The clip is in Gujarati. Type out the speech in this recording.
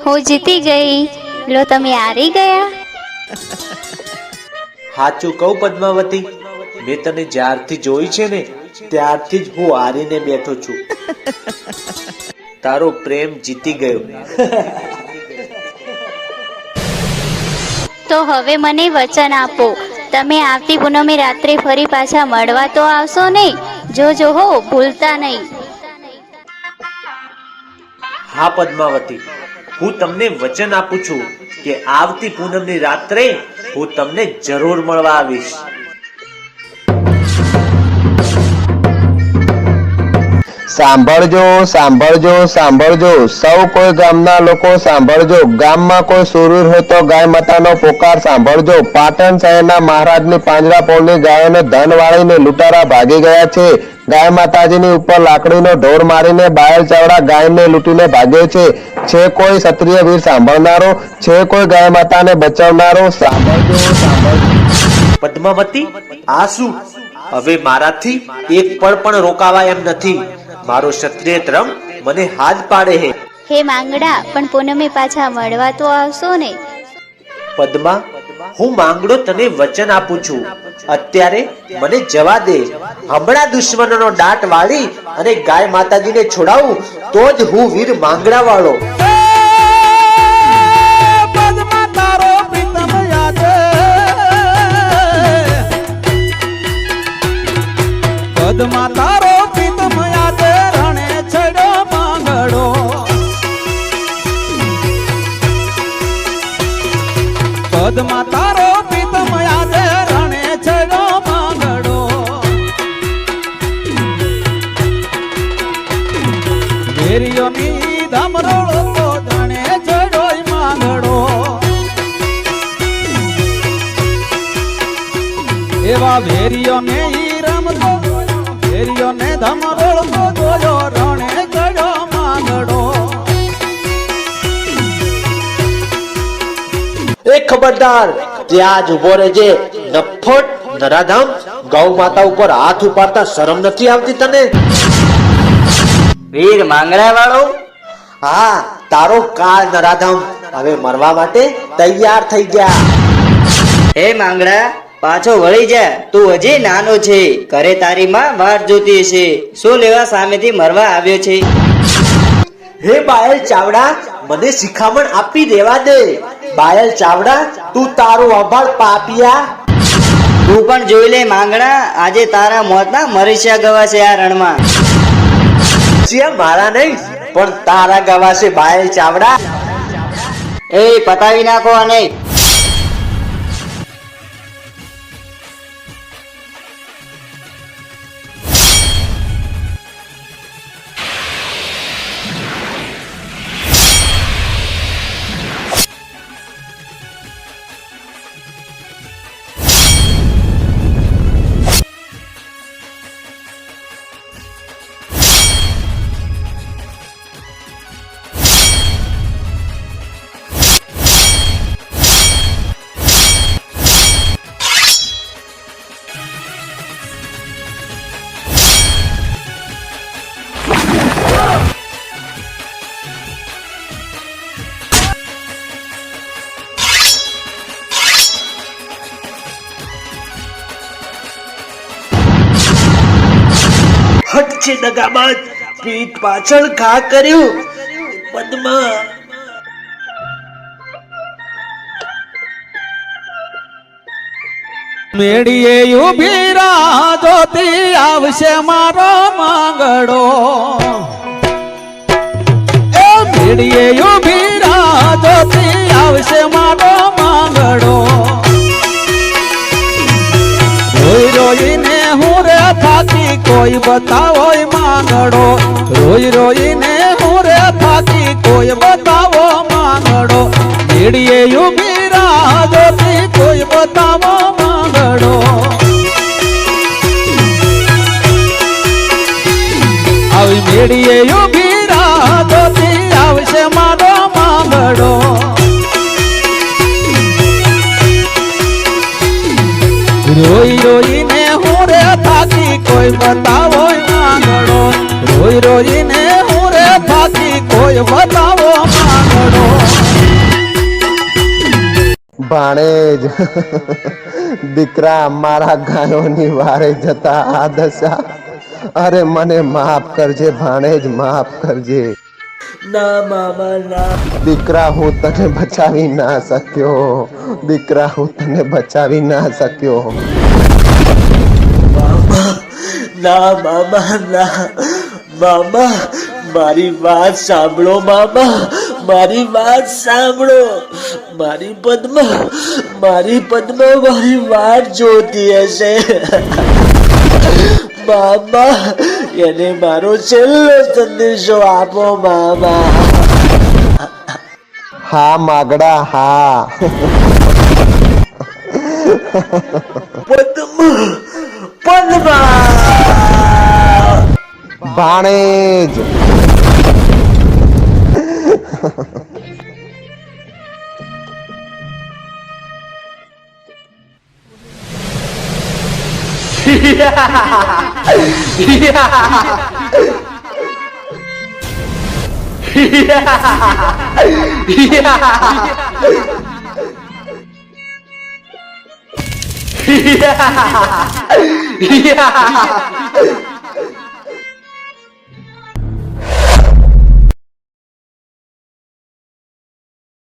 હું જીતી ગઈ, લો તમે હારી ગયા. સાચું કહું પદ્માવતી, મેં તને જ્યારથી જોઈ છે ને ત્યારથી જ હું હારીને બેઠો છું. તારો પ્રેમ જીતી ગયો. તો હવે મને વચન આપો, તમે આવતી પૂનમે રાત્રે ફરી પાછા મળવા તો આવશો નહીં? જોજો હો, ભૂલતા નહીં. હા પદ્માવતી, હું તમને વચન આપું છું કે આવતી પૂનમની રાત્રે હું તમને જરૂર મળવા આવીશ. સાંભળજો સાંભળજો સાંભળજો, સૌ કોઈ ગામના લોકો સાંભળજો. ગામમાં કોઈ સુરવીર હોય તો ગાય માતાનો પોકાર સાંભળજો. પાટણ શહેરના મહારાજની પાંજરાપોળની ગાયોને ધન વાળીને લૂંટારા ભાગી ગયા છે. ગાય માતાજીની ઉપર લાકડીનો ઢોર મારીને બાયલ ચાવડા ગાયને લૂંટીને ભાગ્યો છે. છે કોઈ ક્ષત્રિય વીર સાંભળનારો? છે કોઈ ગાય માતાને બચાવનારો? સાંભળજો સાંભળજો. પદ્માવતી, આ શું? હવે મારાથી એક પળ પણ રોકાવા એમ નથી. મારો ક્ષત્રિય ધર્મ મને હાથ પાડે છે. હે માંગડા, પણ પૂનમે પાછા મળવા તો આવશો ને? પદ્મા, હું માંગડો તને વચન આપું છું, અત્યારે મને જવા દે. હમણાં દુશ્મનોનો દાટ વાળી અને ગાય માતાજીને છોડાવું તો જ હું વીર માંગડા વાળો. પદ્મા તારો પ્રીતમ યાદ રણે છડ્યો માંગડો. પદ્મા તારો પ્રીતમ યાદ રણે છડ્યો માંગડો. વેરીઓની ધમરોળો તો રણે છડ્યો માંગડો. એવા વેરીઓને રમતો ને ધમરોળતો જોયો રણે ચડ્યો માંગડો. એ ખબરદાર, ત્યાં જ ઉભો રહેજે. નફટ નરાધામ, ગૌ માતા ઉપર હાથ ઉપાડતા શરમ નથી આવતી તને? વીર માંગડા વાળો? હા, તારો કાળ નરાધામ હવે મરવા માટે તૈયાર થઈ ગયા. હે માંગડા, પાછો વળી જા, તું હજી નાનો છે. ઘરે તારી માં વાટ જોતી હશે. શું લેવા સામેથી મરવા આવ્યો છે? હે બાયલ ચાવડા, મને શિખામણ આપી દેવા દે. બાયલ ચાવડા, તું તારું અભાળ પાપિયા. તું પણ જોઈ લે માંગડા, આજે તારા મોતના મરીશા ગવાશે આ રણમાં. મારા નહીં પણ તારા ગવાશે બાયલ ચાવડા. એ પતાવી નાખો અને હટ છે દગાબાજ, પીઠ પાછળ ઘા કર્યું. પદ્મા, મેડીએ ઉભી રાહ જોતી આવશે મારો માંગડો. એ મેડીએ ઉભી રાહ જોતી આવશે મારો માંગડો. રોઈ રોઈને હું રે થાકી કોઈ બતાવો માંગડો. રોઈ રોઈને હું રે થાકી કોઈ બતાવો માંગડો. મેડીએ ઉભી રાહ જોતી કોઈ બતાવો માંગડો. આવી મેડીએ ઉભી રાહ જોતી આવશે મારો માંગડો. રોઈ રોઈને હું રે થાકી કોઈ બતાવો માંગડો. રોઈ રોઈને હું રે થાકી કોઈ ભાણેજ દીકરા મારા ગાયોની વારે જતા આ દશા, અરે મને માફ કરજે ભાણેજ, માફ કરજે. ના મામા ના. દીકરા હું તને બચાવી ના શક્યો, દીકરા હું તને બચાવી ના શક્યો. ના મામા ના. મામા મારી વાત સાંભળો, મામા મારી વાત સાંભળો. મારી પદ્મા મારી વાત જોતી હશે. મામા એને મારો છેલ્લો સંદેશો આપો મામા. હા માગડા હા. પદ્મા ભાણેજ